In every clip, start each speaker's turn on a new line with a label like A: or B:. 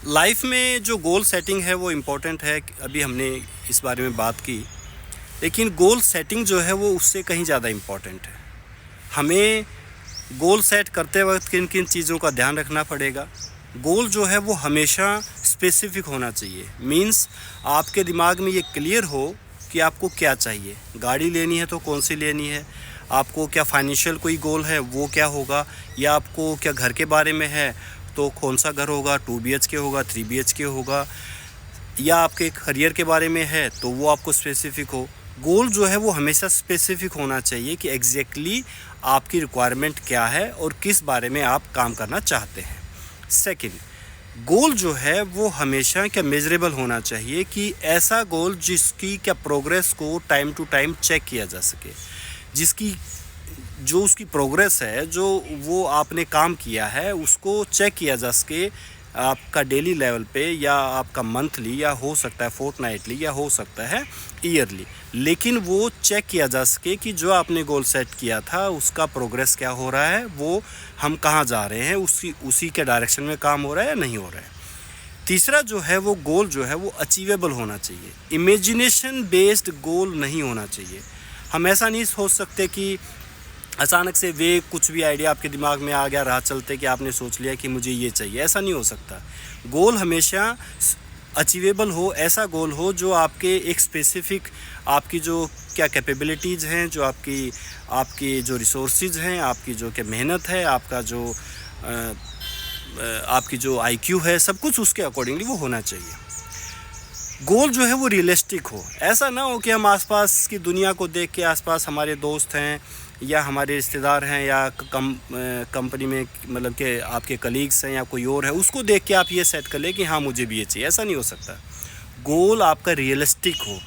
A: Life में जो goal setting है वो इम्पोर्टेंट है। अभी हमने इस बारे में बात की, लेकिन गोल सेटिंग जो है वो उससे कहीं ज़्यादा इम्पोर्टेंट है। हमें गोल सेट करते वक्त किन किन चीज़ों का ध्यान रखना पड़ेगा। गोल जो है वो हमेशा स्पेसिफिक होना चाहिए। मींस आपके दिमाग में ये क्लियर हो कि आपको क्या चाहिए। गाड़ी लेनी है तो कौन सी लेनी है, आपको क्या फाइनेंशियल कोई गोल है वो क्या होगा, या आपको क्या घर के बारे में है तो कौन सा घर होगा, 2 BHK होगा, 3 BHK होगा, या आपके करियर के बारे में है तो वो आपको स्पेसिफिक हो। गोल जो है वो हमेशा स्पेसिफिक होना चाहिए कि एग्जैक्टली आपकी रिक्वायरमेंट क्या है और किस बारे में आप काम करना चाहते हैं। सेकंड, गोल जो है वो हमेशा क्या मेजरेबल होना चाहिए, कि ऐसा गोल जिसकी क्या प्रोग्रेस को टाइम टू टाइम चेक किया जा सके, जिसकी जो उसकी प्रोग्रेस है, जो वो आपने काम किया है उसको चेक किया जा सके आपका डेली लेवल पे, या आपका मंथली, या हो सकता है फोर्टनाइटली, या हो सकता है ईयरली। लेकिन वो चेक किया जा सके कि जो आपने गोल सेट किया था उसका प्रोग्रेस क्या हो रहा है, वो हम कहाँ जा रहे हैं, उसी के डायरेक्शन में काम हो रहा है या नहीं हो रहा है। तीसरा जो है वो गोल जो है वो अचीवेबल होना चाहिए। इमेजिनेशन बेस्ड गोल नहीं होना चाहिए। हम ऐसा नहीं सोच सकते कि अचानक से वे कुछ भी आइडिया आपके दिमाग में आ गया राह चलते कि आपने सोच लिया कि मुझे ये चाहिए। ऐसा नहीं हो सकता। गोल हमेशा अचीवेबल हो, ऐसा गोल हो जो आपके एक स्पेसिफिक, आपकी जो क्या कैपेबिलिटीज़ हैं, जो आपकी जो रिसोर्सेज हैं, आपकी जो क्या मेहनत है, आपकी जो IQ है, सब कुछ उसके अकॉर्डिंगली वो होना चाहिए। गोल जो है वो रियलिस्टिक हो। ऐसा ना हो कि हम आसपास की दुनिया को देख के, आसपास हमारे दोस्त हैं या हमारे रिश्तेदार हैं या कंपनी में मतलब कि आपके कलीग्स हैं या कोई और है, उसको देख के आप ये सेट कर ले कि हाँ मुझे भी ये चाहिए। ऐसा नहीं हो सकता। गोल आपका रियलिस्टिक हो।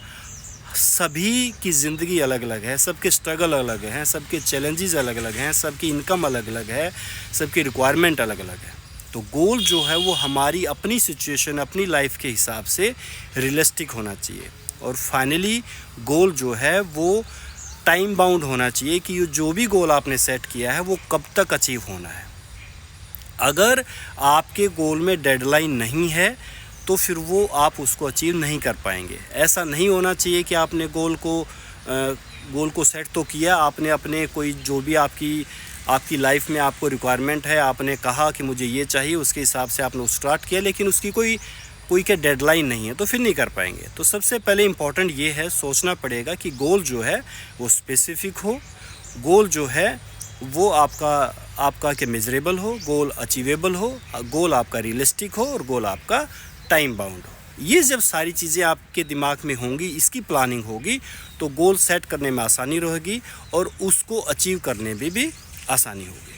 A: सभी की ज़िंदगी अलग अलग है, सबके स्ट्रगल अलग हैं, सबके चैलेंजेस अलग अलग हैं, सबकी इनकम अलग अलग है, सबकी रिक्वायरमेंट अलग अलग है। तो गोल जो है वो हमारी अपनी सिचुएशन, अपनी लाइफ के हिसाब से रियलिस्टिक होना चाहिए। और फाइनली गोल जो है वो टाइम बाउंड होना चाहिए, कि जो भी गोल आपने सेट किया है वो कब तक अचीव होना है। अगर आपके गोल में डेडलाइन नहीं है तो फिर वो आप उसको अचीव नहीं कर पाएंगे। ऐसा नहीं होना चाहिए कि आपने गोल को सेट तो किया, आपने अपने कोई जो भी आपकी लाइफ में आपको रिक्वायरमेंट है, आपने कहा कि मुझे ये चाहिए, उसके हिसाब से आपने स्टार्ट किया, लेकिन उसकी कोई क्या डेडलाइन नहीं है तो फिर नहीं कर पाएंगे। तो सबसे पहले इम्पॉर्टेंट ये है, सोचना पड़ेगा कि गोल जो है वो स्पेसिफिक हो, गोल जो है वो आपका क्या मेजरेबल हो, गोल अचीवेबल हो, गोल आपका रियलिस्टिक हो, और गोल आपका टाइम बाउंड हो। ये जब सारी चीज़ें आपके दिमाग में होंगी, इसकी प्लानिंग होगी, तो गोल सेट करने में आसानी रहेगी और उसको अचीव करने में भी आसानी होगी।